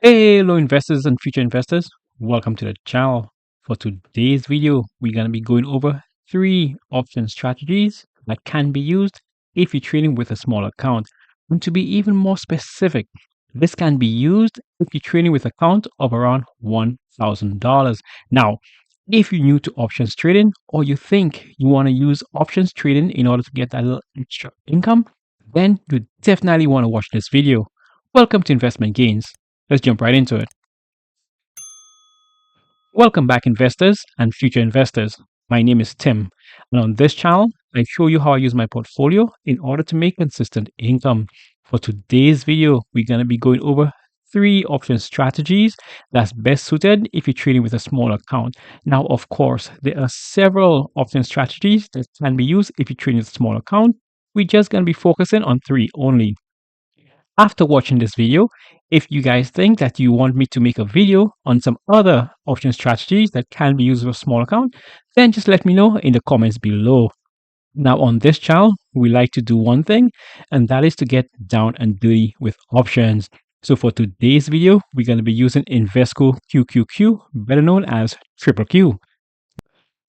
Hello investors and future investors, welcome to the channel. For today's video, we're going to be going over 3 option strategies that can be used if you're trading with a small account. And to be even more specific, this can be used if you're trading with an account of around $1,000. Now, if you're new to options trading or you think you want to use options trading in order to get that little extra income, then you definitely want to watch this video. Welcome to Investment Gains. Let's jump right into it. Welcome back, investors and future investors. My name is Tim, and on this channel, I show you how I use my portfolio in order to make consistent income. For today's video, we're going to be going over 3 option strategies that's best suited if you're trading with a small account. Now, of course, there are several option strategies that can be used if you're trading with a small account. We're just going to be focusing on 3 only. After watching this video, if you guys think that you want me to make a video on some other option strategies that can be used with a small account, then just let me know in the comments below. Now on this channel, we like to do one thing, and that is to get down and dirty with options. So for today's video, we're going to be using Invesco QQQ, better known as Triple Q.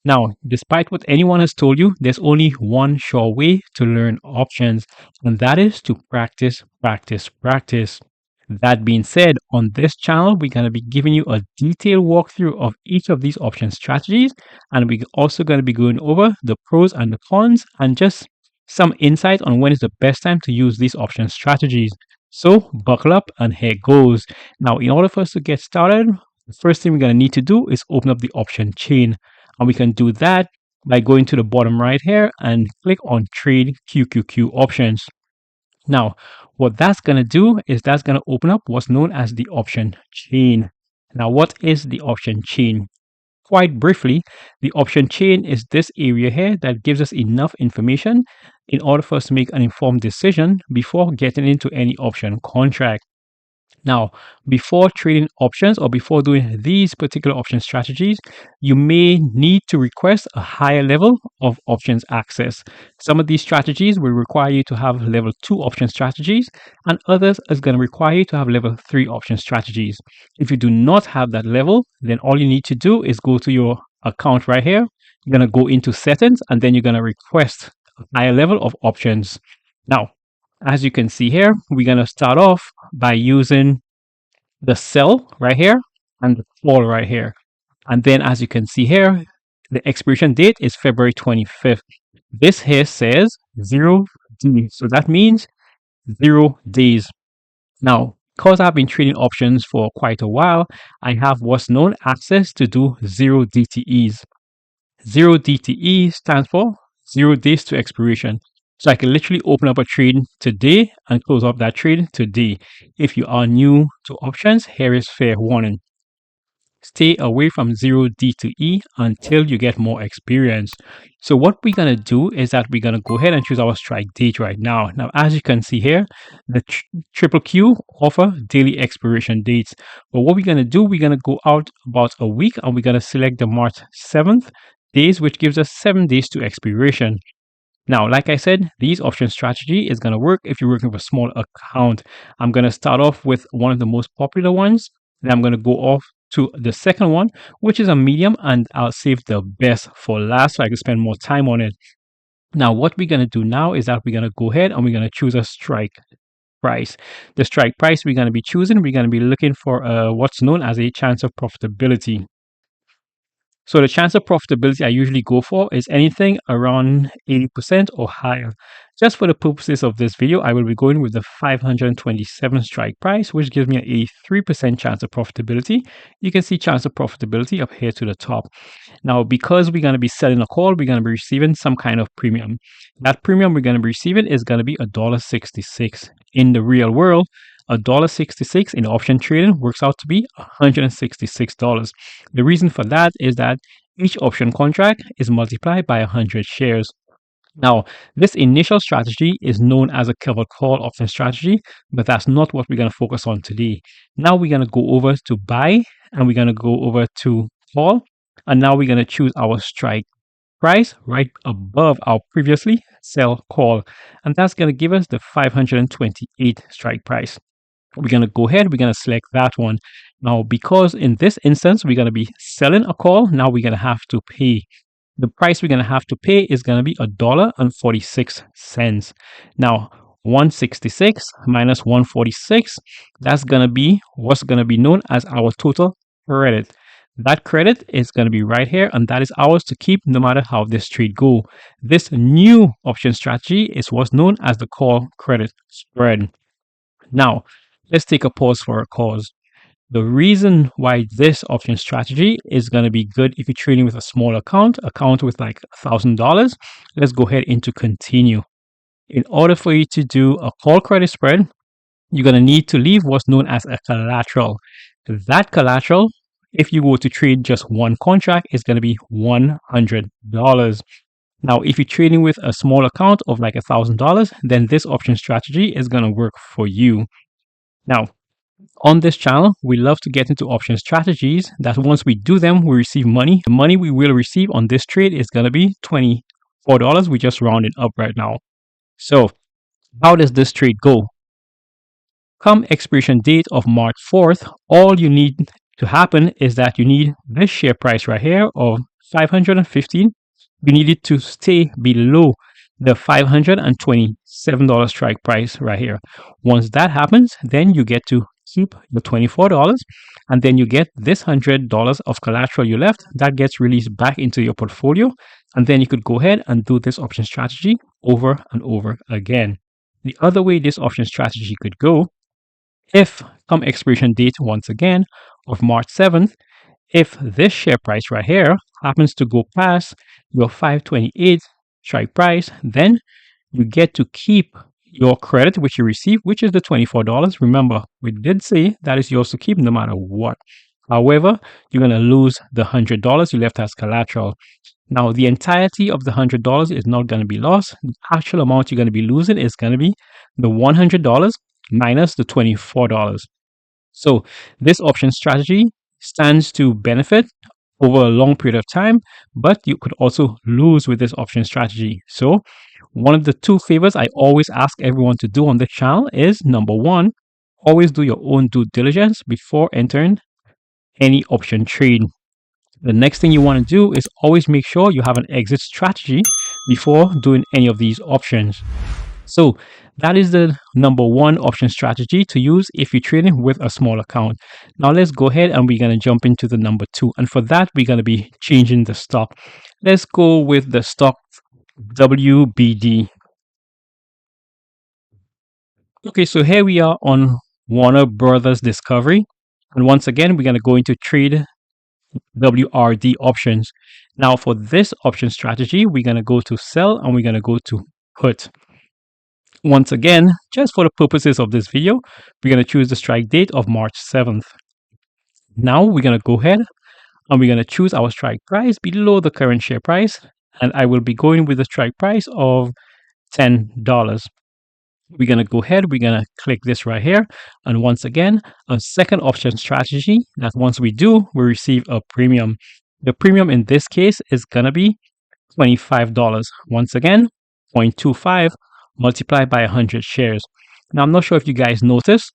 Now, despite what anyone has told you, there's only one sure way to learn options, and that is to practice, practice, practice. That being said, on this channel, we're going to be giving you a detailed walkthrough of each of these option strategies, and we're also going to be going over the pros and the cons and just some insight on when is the best time to use these option strategies. So buckle up and here goes. Now, in order for us to get started, the first thing we're going to need to do is open up the option chain. And we can do that by going to the bottom right here and click on Trade QQQ Options. Now, what that's going to do is that's going to open up what's known as the option chain. Now, what is the option chain? Quite briefly, the option chain is this area here that gives us enough information in order for us to make an informed decision before getting into any option contract. Now, before trading options or before doing these particular option strategies, you may need to request a higher level of options access. Some of these strategies will require you to have level 2 option strategies, and others is going to require you to have level 3 option strategies. If you do not have that level, then all you need to do is go to your account right here. You're going to go into settings, and then you're going to request a higher level of options. Now, as you can see here, we're going to start off by using the sell right here and the call right here. And then as you can see here, the expiration date is February 25th. This here says 0 days. So that means 0 days. Now, because I've been trading options for quite a while, I have what's known access to do 0 DTEs. 0 DTE stands for 0 days to expiration. So I can literally open up a trade today and close up that trade today. If you are new to options, here is fair warning. Stay away from 0 DTE until you get more experience. So what we're going to do is that we're going to go ahead and choose our strike date right now. Now, as you can see here, the Triple Q offer daily expiration dates. But what we're going to do, we're going to go out about a week and we're going to select the March 7th days, which gives us 7 days to expiration. Now, like I said, these option strategy is going to work if you're working with a small account. I'm going to start off with one of the most popular ones. Then I'm going to go off to the second one, which is a medium, and I'll save the best for last so I can spend more time on it. Now, what we're going to do now is that we're going to go ahead and we're going to choose a strike price. The strike price we're going to be choosing, we're going to be looking for what's known as a chance of profitability. So the chance of profitability I usually go for is anything around 80% or higher. Just for the purposes of this video, I will be going with the 527 strike price, which gives me an 83% chance of profitability. You can see chance of profitability up here to the top. Now, because we're going to be selling a call, we're going to be receiving some kind of premium. That premium we're going to be receiving is going to be $1.66. In the real world, $1.66 in option trading works out to be $166. The reason for that is that each option contract is multiplied by 100 shares. Now, this initial strategy is known as a covered call option strategy, but that's not what we're going to focus on today. Now we're going to go over to buy and we're going to go over to call, and now we're going to choose our strike price right above our previously sell call, and that's going to give us the 528 strike price. we're going to go ahead, we're going to select that one. Now, because in this instance, we're going to be selling a call, now we're going to have to pay. The price we're going to have to pay is going to be $1.46. Now, 166 minus 146, that's going to be what's going to be known as our total credit. That credit is going to be right here, and that is ours to keep no matter how this trade go. This new option strategy is what's known as the call credit spread. Now, let's take a pause for a cause. The reason why this option strategy is going to be good if you're trading with a small account with like $1,000, let's go ahead into continue. In order for you to do a call credit spread, you're going to need to leave what's known as a collateral. That collateral, if you were to trade just one contract, is going to be $100. Now, if you're trading with a small account of like $1,000, then this option strategy is going to work for you. Now, on this channel, we love to get into option strategies that once we do them, we receive money. The money we will receive on this trade is going to be $24. We just rounded up right now. So how does this trade go? Come expiration date of March 4th, all you need to happen is that you need this share price right here of 515. You need it to stay below the $527 strike price right here. Once that happens, then you get to keep the $24, and then you get this $100 of collateral you left that gets released back into your portfolio, and then you could go ahead and do this option strategy over and over again. The other way this option strategy could go, if come expiration date once again of March 7th, if this share price right here happens to go past your 528 strike price, then you get to keep your credit which you receive, which is the $24. Remember, we did say that is yours to keep no matter what. However, you're going to lose the $100 you left as collateral. Now, the entirety of the $100 is not going to be lost. The actual amount you're going to be losing is going to be the $100 minus the $24. So this option strategy stands to benefit over a long period of time, but you could also lose with this option strategy. So one of the two favors I always ask everyone to do on this channel is, number one, always do your own due diligence before entering any option trade. The next thing you want to do is always make sure you have an exit strategy before doing any of these options. So that is the number one option strategy to use if you're trading with a small account. Now let's go ahead and we're going to jump into the number two. And for that, we're going to be changing the stock. Let's go with the stock WBD. Okay, so here we are on Warner Brothers Discovery. And once again, we're going to go into trade WRD options. Now for this option strategy, we're going to go to sell and we're going to go to put. Once again, just for the purposes of this video, we're going to choose the strike date of March 7th. Now we're going to go ahead and we're going to choose our strike price below the current share price. And I will be going with the strike price of $10. We're going to go ahead, we're going to click this right here. And once again, a second option strategy that once we do, we receive a premium. The premium in this case is going to be $25. Once again, 0.25 multiplied by 100 shares. Now, I'm not sure if you guys noticed,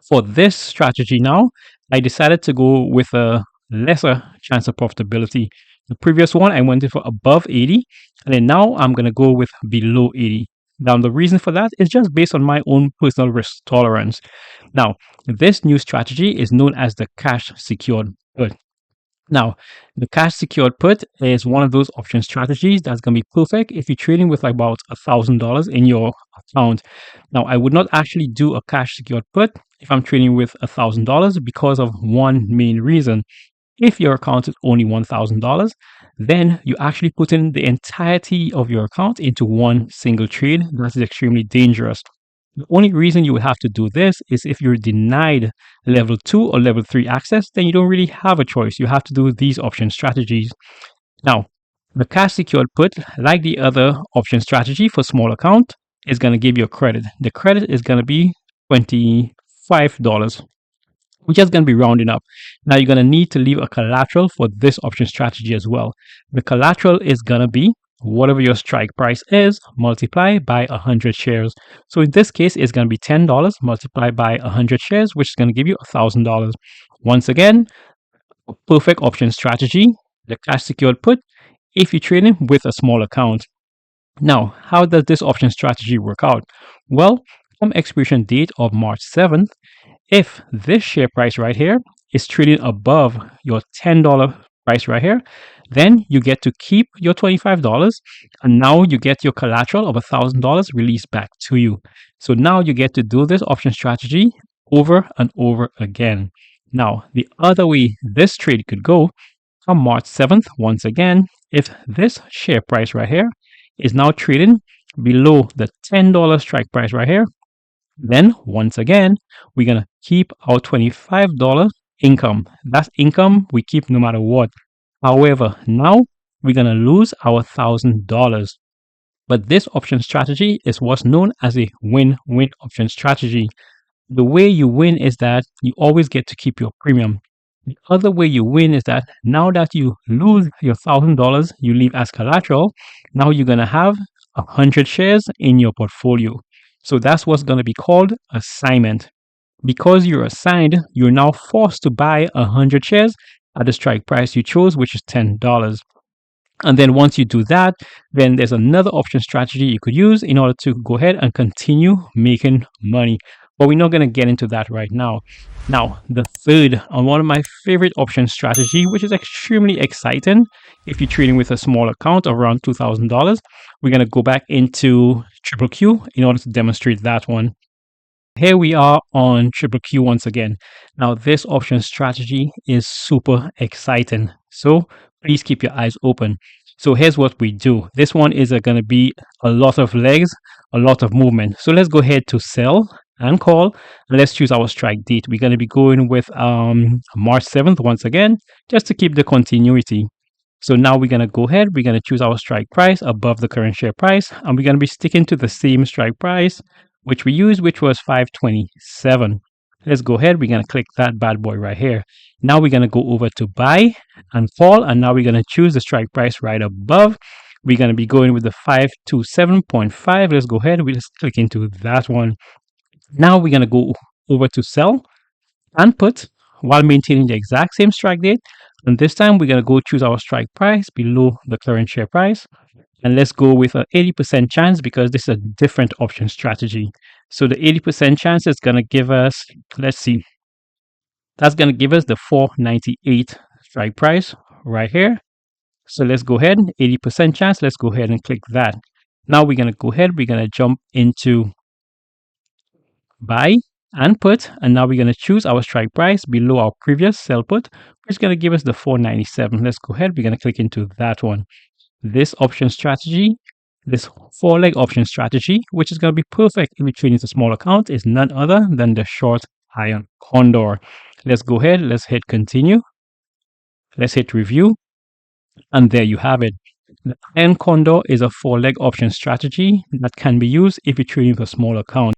for this strategy now, I decided to go with a lesser chance of profitability. The previous one, I went in for above 80, and then now I'm going to go with below 80. Now, the reason for that is just based on my own personal risk tolerance. Now, this new strategy is known as the cash secured put. Now, the cash secured put is one of those option strategies that's going to be perfect if you're trading with like about $1,000 in your account. Now, I would not actually do a cash secured put if I'm trading with $1,000 because of one main reason. If your account is only $1,000, then you actually put in the entirety of your account into one single trade. That is extremely dangerous. The only reason you would have to do this is if you're denied level 2 or level 3 access, then you don't really have a choice. You have to do these option strategies. Now, the cash secured put, like the other option strategy for small account, is going to give you a credit. The credit is going to be $25. We're just going to be rounding up. Now you're going to need to leave a collateral for this option strategy as well. The collateral is going to be whatever your strike price is, multiply by 100 shares. So in this case, it's going to be $10 multiplied by 100 shares, which is going to give you $1,000. Once again, perfect option strategy, the cash secured put, if you're trading with a small account. Now, how does this option strategy work out? Well, from expiration date of March 7th, if this share price right here is trading above your $10 price right here, then you get to keep your $25 and now you get your collateral of $1,000 released back to you. So now you get to do this option strategy over and over again. Now, the other way this trade could go, on March 7th, once again, if this share price right here is now trading below the $10 strike price right here, then once again, we're going to keep our $25 income. That's income we keep no matter what. However, now we're going to lose our $1,000. But this option strategy is what's known as a win-win option strategy. The way you win is that you always get to keep your premium. The other way you win is that now that you lose your $1,000 you leave as collateral, now you're going to have 100 shares in your portfolio. So that's what's going to be called assignment. Because you're assigned, you're now forced to buy 100 shares at the strike price you chose, which is $10. And then once you do that, then there's another option strategy you could use in order to go ahead and continue making money. But we're not going to get into that right now. Now, the third and one of my favorite option strategy, which is extremely exciting if you're trading with a small account of around $2,000, we're going to go back into Triple Q in order to demonstrate that one. Here we are on Triple Q once again. Now, this option strategy is super exciting. So please keep your eyes open. So here's what we do. This one is going to be a lot of legs, a lot of movement. So let's go ahead to sell and call. And let's choose our strike date. We're going to be going with March 7th once again, just to keep the continuity. So now we're going to go ahead. We're going to choose our strike price above the current share price. And we're going to be sticking to the same strike price, which we used, which was 527. Let's go ahead. We're going to click that bad boy right here. Now we're going to go over to buy and call. And now we're going to choose the strike price right above. We're going to be going with the 527.5. Let's go ahead. We just click into that one. Now we're going to go over to sell and put while maintaining the exact same strike date. And this time we're going to go choose our strike price below the current share price. And let's go with an 80% chance because this is a different option strategy. So the 80% chance is going to give us, let's see, that's going to give us the 498 strike price right here. So let's go ahead, 80% chance. Let's go ahead and click that. Now we're going to go ahead. We're going to jump into buy and put. And now we're going to choose our strike price below our previous sell put, which is going to give us the 497. Let's go ahead. We're going to click into that one. This option strategy, this 4-leg option strategy, which is going to be perfect if you're trading a small account, is none other than the short Iron Condor. Let's go ahead. Let's hit continue. Let's hit review. And there you have it. The Iron Condor is a 4-leg option strategy that can be used if you're trading with a small account.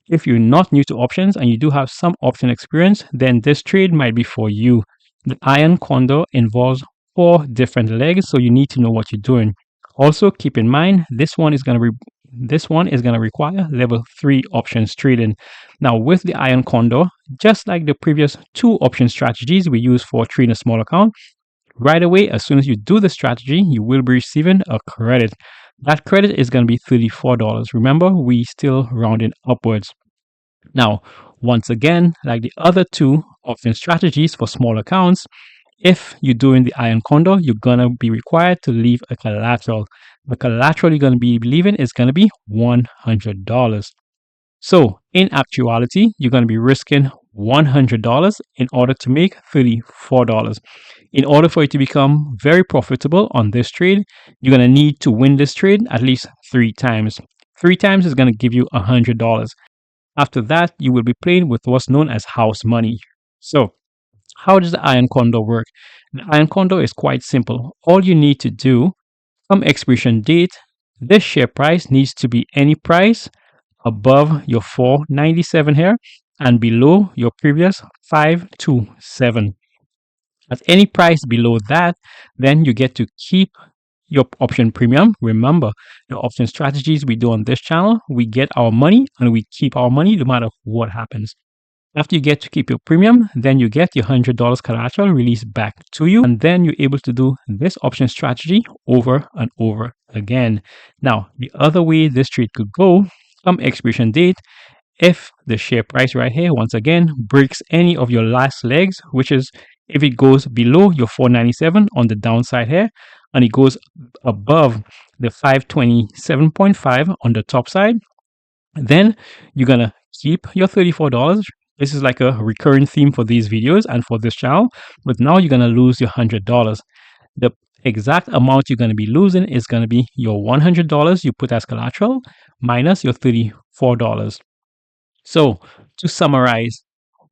If you're not new to options and you do have some option experience, then this trade might be for you. The Iron Condor involves 4 different legs, so you need to know what you're doing. Also, keep in mind this one is going to require level 3 options trading. Now, with the Iron Condor, just like the previous 2 option strategies we use for trading a small account, right away, as soon as you do the strategy, you will be receiving a credit. That credit is going to be $34. Remember, we still rounding upwards. Now, once again, like the other 2 option strategies for small accounts, if you're doing the Iron Condor, you're going to be required to leave a collateral. The collateral you're going to be leaving is going to be $100. So, in actuality, you're going to be risking $100 in order to make $34. In order for it to become very profitable on this trade, you're going to need to win this trade at least 3 times. 3 times is going to give you $100. After that, you will be playing with what's known as house money. So, how does the Iron Condor work? The Iron Condor is quite simple. All you need to do, from expiration date, this share price needs to be any price above your 497 here and below your previous 527. At any price below that, then you get to keep your option premium. Remember, the option strategies we do on this channel, we get our money and we keep our money no matter what happens. After you get to keep your premium, then you get your $100 collateral released back to you, and then you're able to do this option strategy over and over again. Now, the other way this trade could go, come expiration date, if the share price right here, once again, breaks any of your last legs, which is if it goes below your 497 on the downside here, and it goes above the 527.5 on the top side, then you're going to keep your $34. This is like a recurring theme for these videos and for this channel, but now you're going to lose your $100. The exact amount you're going to be losing is going to be your $100 you put as collateral minus your $34. So to summarize,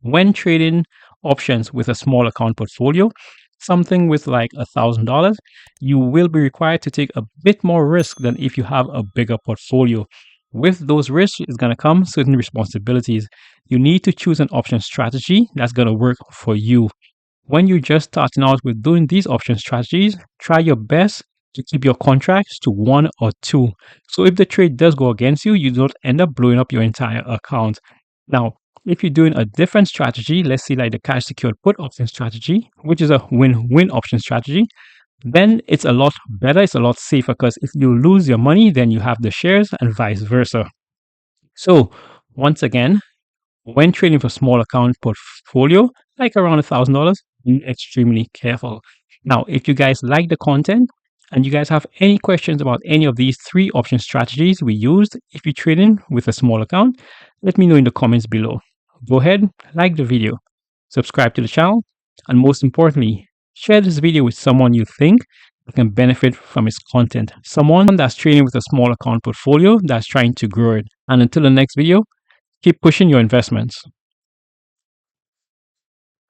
when trading options with a small account portfolio, something with like $1,000, you will be required to take a bit more risk than if you have a bigger portfolio. With those risks is going to come certain responsibilities. You need to choose an option strategy that's going to work for you. When you're just starting out with doing these option strategies, try your best to keep your contracts to 1 or 2. So if the trade does go against you, you don't end up blowing up your entire account. Now, if you're doing a different strategy, let's say like the cash secured put option strategy, which is a win-win option strategy, then it's a lot better, it's a lot safer, because if you lose your money, then you have the shares and vice versa. So once again, when trading for small account portfolio, like around $1,000, be extremely careful. Now, if you guys like the content and you guys have any questions about any of these 3 option strategies we used, if you're trading with a small account, let me know in the comments below. Go ahead, like the video, subscribe to the channel, and most importantly, share this video with someone you think can benefit from its content. Someone that's trading with a small account portfolio that's trying to grow it. And until the next video, keep pushing your investments.